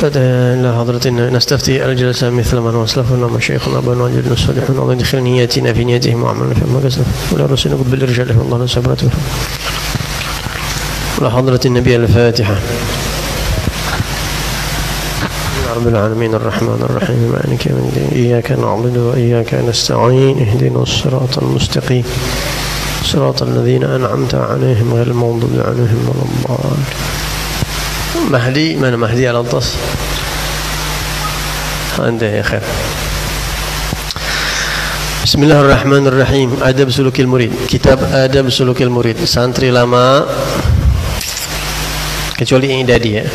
إلى حضرتنا نستفتي الجلسة مثل من وصلفنا مشايخنا أبانا وجدنا الصالحون الله يدخل نياتنا في نياتهم وعملنا في مقصنا ولا رسولنا قد بالرجال الله نسبرته إلى حضرة النبي الفاتحة رب العالمين الرحمن الرحيم مالك يوم الدين إياك نعبد وإياك نستعين اهدنا الصراط المستقيم صراط الذين أنعمت عليهم غير المغضوب عليهم ولا الضالين. مهدي من مهدي على الطس عنده يا خير. بسم الله الرحمن الرحيم. Adab Sulukil Murid. Kitab Adab Sulukil Murid. Santri lama kecuali yang idadi ya,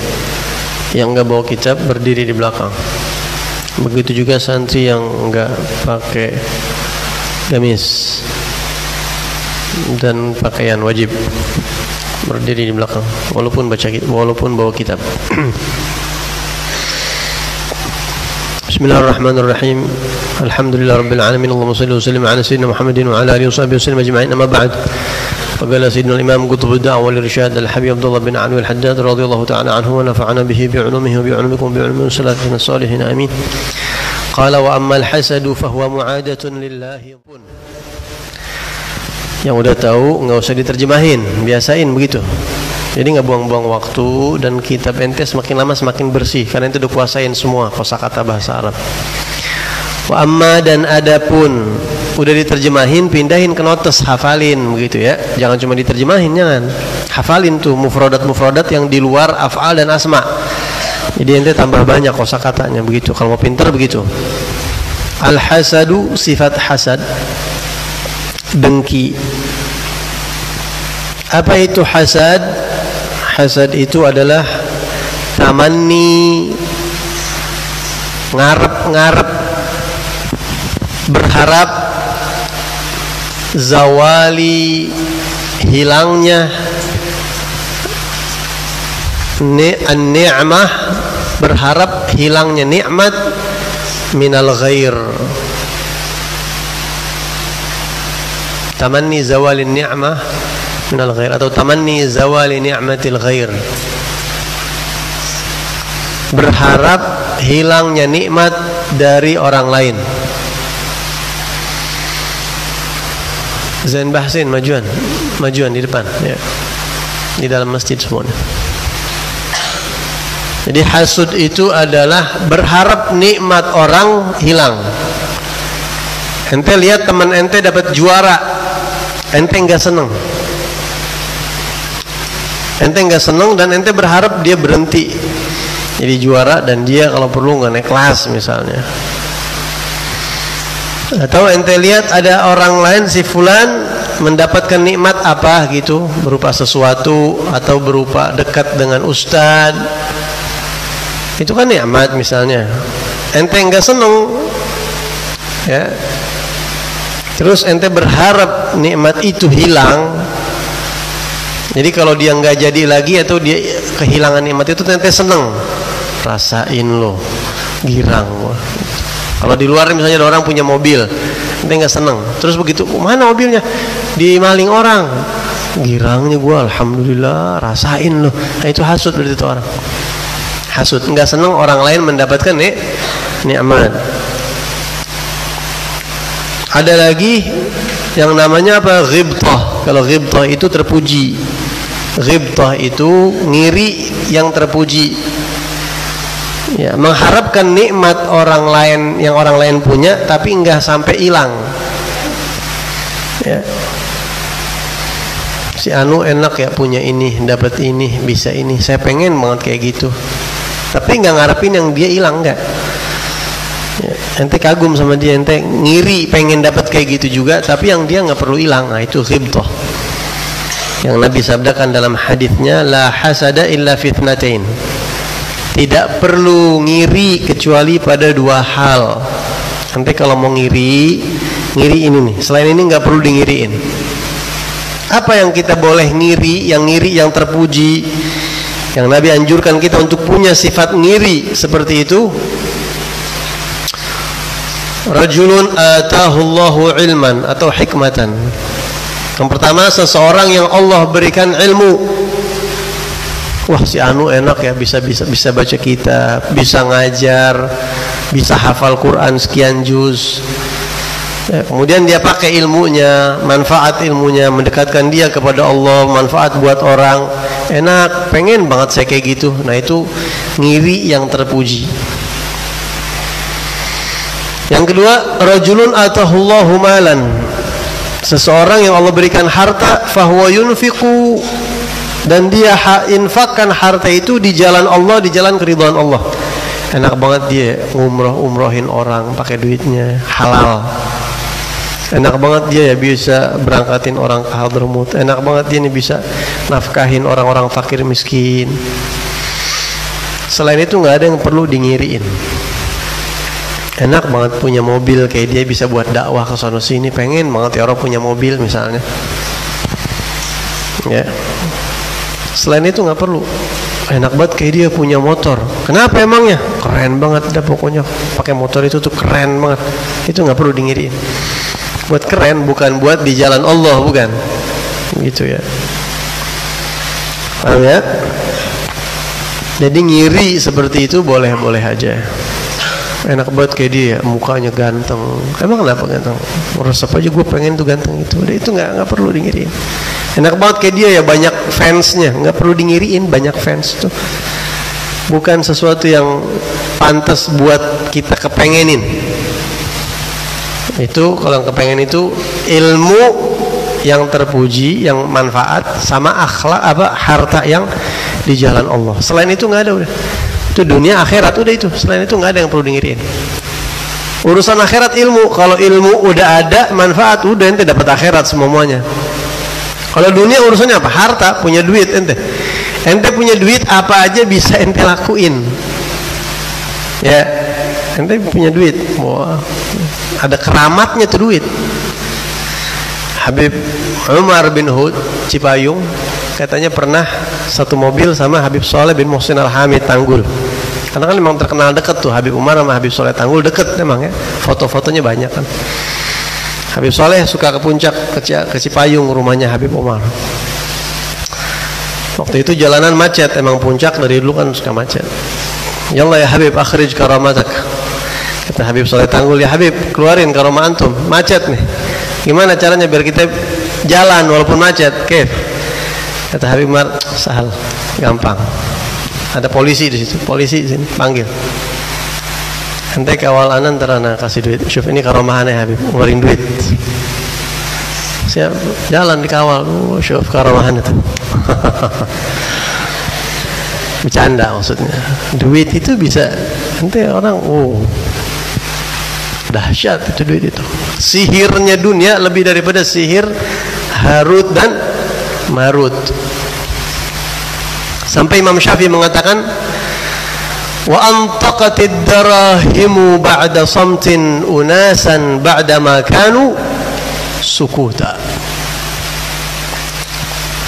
yang enggak bawa kitab berdiri di belakang. Begitu juga santri yang enggak pakai gamis dan pakaian wajib berdiri di belakang walaupun bawa kitab. Bismillahirrahmanirrahim. Alhamdulillahirabbil alamin. Allahumma shalli wa sallim ala sayyidina Muhammadin wa ala alihi washabihi wasallam ajma'in. Amma ba'd. Faqala sayyidina al-imam qutb ad-da'wa wal irshad al-habib Abdullah bin Alwi al-Haddad radhiyallahu ta'ala anhu wa nafa'ana bihi bi 'ulumihi wa bi 'ulumikum bi 'ulumi salafina salihin amin. Qala wa amma al-hasadu fa huwa mu'adatun lillahi. Yang udah tahu nggak usah diterjemahin, biasain begitu. Jadi nggak buang-buang waktu dan kitab ente semakin lama semakin bersih karena ente udah kuasain semua kosakata bahasa Arab. Wa amma dan adapun udah diterjemahin pindahin ke notes, hafalin begitu ya. Jangan cuma diterjemahin, jangan. Hafalin tuh mufradat yang di luar af'al dan asma. Jadi ente tambah banyak kosakatanya begitu. Kalau mau pintar begitu. Al-hasadu sifat hasad, dengki. Apa itu hasad? Hasad itu adalah tamanni, ngarep-ngarep, berharap zawali, hilangnya an-ni'mah, berharap hilangnya nikmat minal ghair. Tamanni zawalin ni'mah minal ghair atau tamanni zawali ni'matil ghair, berharap hilangnya nikmat dari orang lain. Zain Bahsin majuan di depan ya, di dalam masjid semuanya. Jadi hasud itu adalah berharap nikmat orang hilang. Ente lihat teman ente dapat juara, ente enggak seneng. Ente enggak seneng dan ente berharap dia berhenti jadi juara dan dia kalau perlu nggak naik kelas misalnya. Atau ente lihat ada orang lain si fulan mendapatkan nikmat apa gitu, berupa sesuatu atau berupa dekat dengan ustad, itu kan nikmat misalnya. Ente enggak seneng ya, terus ente berharap nikmat itu hilang. Jadi kalau dia nggak jadi lagi atau dia kehilangan nikmat itu, ente seneng, rasain lo, girang. Kalau di luar misalnya ada orang punya mobil, ente nggak seneng, terus begitu, mana mobilnya? Dimaling orang, girangnya gua, alhamdulillah, rasain lo. Nah, itu hasud berarti itu orang. Hasud, nggak seneng orang lain mendapatkan nikmat. Ada lagi yang namanya apa? Ghibtah. Kalau ghibtah itu terpuji. Ghibtah itu ngiri yang terpuji. Ya, mengharapkan nikmat orang lain yang orang lain punya tapi enggak sampai hilang. Ya. Si anu enak ya punya ini, dapat ini, bisa ini. Saya pengen banget kayak gitu. Tapi enggak ngarepin yang dia hilang enggak. Ya, ente kagum sama dia, ente ngiri pengen dapat kayak gitu juga, tapi yang dia nggak perlu hilang. Nah, itu ghibtah. Yang Nabi sabdakan dalam hadisnya, la hasada illa fitnatain. Tidak perlu ngiri kecuali pada dua hal. Ente kalau mau ngiri ini nih. Selain ini nggak perlu di ngiriin. Apa yang kita boleh ngiri? Yang ngiri yang terpuji. Yang Nabi anjurkan kita untuk punya sifat ngiri seperti itu. Rajulun atahullahu ilman atau hikmatan. Yang pertama, seseorang yang Allah berikan ilmu. wah si anu enak ya, bisa baca kitab, bisa ngajar, bisa hafal Quran sekian juz. Ya, kemudian dia pakai ilmunya, manfaat ilmunya, mendekatkan dia kepada Allah, manfaat buat orang. Enak, pengen banget saya kayak gitu. Nah itu ngiri yang terpuji. Yang kedua, rajulun atahullahu malan, seseorang yang Allah berikan harta, fahuwa yunfiqu, dan dia infakkan harta itu di jalan Allah, di jalan keridhaan Allah. Enak banget dia umrohin orang pakai duitnya, halal. Enak banget dia ya bisa berangkatin orang ke Hadramut. Enak banget dia nih bisa nafkahin orang-orang fakir miskin. Selain itu nggak ada yang perlu dingiriin. Enak banget punya mobil, kayak dia bisa buat dakwah ke sono sini. Pengen banget ya orang punya mobil misalnya. Ya. Selain itu nggak perlu. Enak banget kayak dia punya motor. Kenapa emangnya? Keren banget dah pokoknya. Pakai motor itu tuh keren banget. Itu nggak perlu dingiriin. Buat keren, bukan buat di jalan Allah, bukan gitu ya. Paham ya? Jadi ngiri seperti itu boleh-boleh aja. Enak banget kayak dia, mukanya ganteng. Emang kenapa ganteng? Resep aja gue pengen tuh ganteng itu. Udah itu nggak perlu dingiriin. Enak banget kayak dia ya, banyak fansnya, nggak perlu dingiriin, banyak fans tuh. Bukan sesuatu yang pantas buat kita kepengenin. Itu kalau kepengen itu ilmu yang terpuji, yang manfaat, sama akhlak harta yang di jalan Allah. Selain itu nggak ada udah. Itu dunia akhirat udah itu. Selain itu nggak ada yang perlu dengerin. Urusan akhirat ilmu. Kalau ilmu udah ada manfaat, udah ente dapat akhirat semuanya. Kalau dunia urusannya apa? Harta, punya duit ente. Ente punya duit apa aja bisa ente lakuin. Ya. Ente punya duit, wah, ada keramatnya tuh duit. Habib Umar bin Hud Cipayung katanya pernah satu mobil sama Habib Soleh bin Muhsin Al-Hamid Tanggul. Karena kan memang terkenal deket tuh Habib Umar sama Habib Soleh Tanggul, deket memang ya. Foto-fotonya banyak kan. Habib Soleh suka ke puncak, ke Cipayung rumahnya Habib Umar. Waktu itu jalanan macet, emang puncak dari dulu kan suka macet. Ya Allah ya Habib, akhrij karamatak. Kata Habib Soleh Tanggul, ya Habib, keluarin karomah antum, macet nih. Gimana caranya biar kita jalan walaupun macet? Kef. Kata Habib Umar, sahal, gampang. Ada polisi di situ, polisi di sini, panggil. Ente kawal anan terana kasih duit. Syuf ini karomahannya Habib, ngeluarin duit. Siap, jalan dikawal. Syuf karomahan itu. Bercanda maksudnya. Duit itu bisa, ente orang, dahsyat itu duit itu. Sihirnya dunia lebih daripada sihir Harut dan Marut. Sampai Imam Syafi'i mengatakan, wa antaqatid darahimu ba'da samtin unasan ba'da ma kanu sukuta.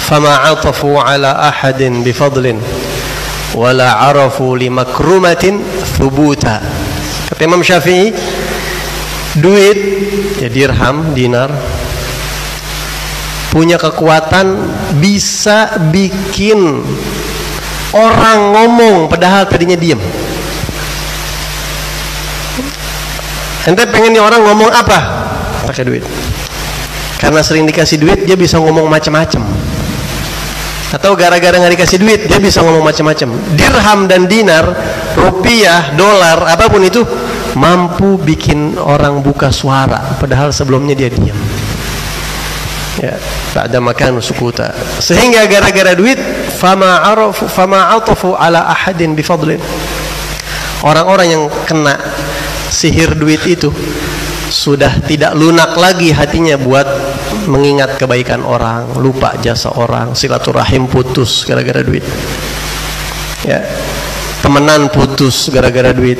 Fama 'atafu 'ala ahadin bifadlin wala 'arafu limakrumatin thubuta. Kata Imam Syafi'i, duit, ya dirham, dinar, punya kekuatan bisa bikin orang ngomong padahal tadinya diam. Ente pengennya orang ngomong apa? Pakai duit. Karena sering dikasih duit, dia bisa ngomong macam-macam. Atau gara-gara nggak dikasih duit, dia bisa ngomong macam-macam. Dirham dan dinar, rupiah, dolar, apapun itu mampu bikin orang buka suara padahal sebelumnya dia diam. Ya, ba'da makan sukuta. Sehingga gara-gara duit, fama 'atafu 'ala ahadin bifadlin. Orang-orang yang kena sihir duit itu sudah tidak lunak lagi hatinya buat mengingat kebaikan orang, lupa jasa orang, silaturahim putus gara-gara duit. Ya, temenan putus gara-gara duit.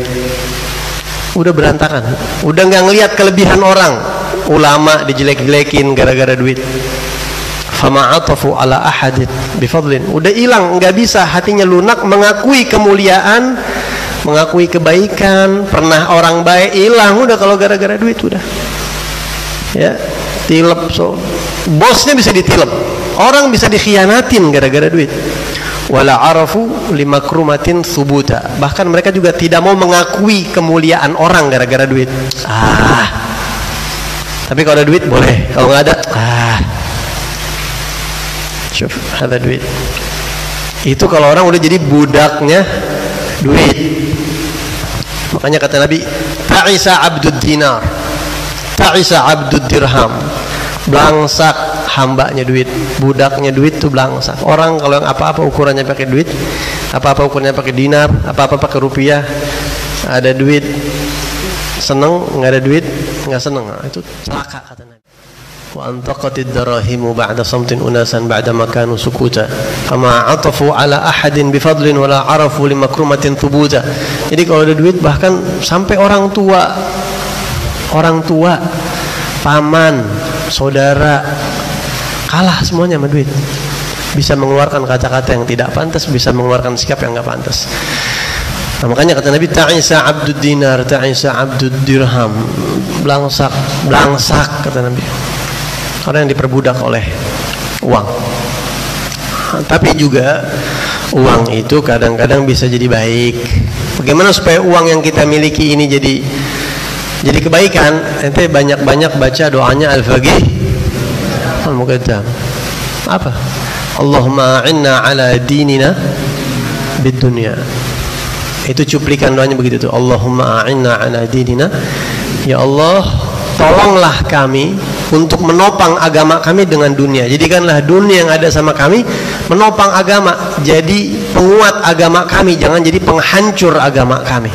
Udah berantakan, udah nggak ngelihat kelebihan orang. Ulama dijelek-jelekin gara-gara duit. Fama 'atafu 'ala ahadin bifadlin. Udah hilang, nggak bisa hatinya lunak mengakui kemuliaan, mengakui kebaikan. Pernah orang baik hilang udah kalau gara-gara duit udah. Ya, tilep. So bosnya bisa ditilep, orang bisa dikhianatin gara-gara duit, wala arafu limakrumatin thubuta. Bahkan mereka juga tidak mau mengakui kemuliaan orang gara-gara duit. Tapi kalau ada duit boleh, kalau nggak ada syuf, ada duit. Itu kalau orang udah jadi budaknya duit. Makanya kata Nabi, ta'isa abdud dinar, ta'isa abdud dirham. Belangsak hambanya duit, budaknya duit tuh belangsak. Orang kalau yang apa-apa ukurannya pakai duit, apa-apa ukurannya pakai dinar, apa-apa pakai rupiah, ada duit seneng, nggak ada duit nggak seneng. Nah, itu celaka kata Nabi. Wa antaqatid darahimu ba'da samtin unasan ba'da makanu sukuta kama atafu ala ahadin bifadlin wala arafu limakrumatin thubuta. Jadi kalau ada duit, bahkan sampai orang tua, paman, saudara, kalah semuanya sama duit. Bisa mengeluarkan kata-kata yang tidak pantas, bisa mengeluarkan sikap yang nggak pantas. Nah, makanya kata Nabi, ta'isa abdud dinar, ta'isa abdud dirham. Belangsak kata Nabi, orang yang diperbudak oleh uang. Tapi juga uang itu kadang-kadang bisa jadi baik. Bagaimana supaya uang yang kita miliki ini jadi kebaikan? Ente banyak-banyak baca doanya Al-Faqih Al-Muqaddam. Apa? Allahumma a'inna ala dinina bid dunya. Itu cuplikan doanya begitu tuh. Allahumma a'inna ala dinina. Ya Allah, tolonglah kami untuk menopang agama kami dengan dunia. Jadikanlah dunia yang ada sama kami menopang agama, jadi penguat agama kami, jangan jadi penghancur agama kami.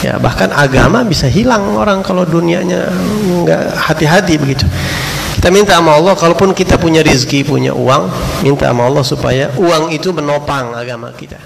Ya, bahkan agama bisa hilang orang kalau dunianya nggak hati-hati begitu. Kita minta sama Allah, kalaupun kita punya rezeki, punya uang, minta sama Allah supaya uang itu menopang agama kita.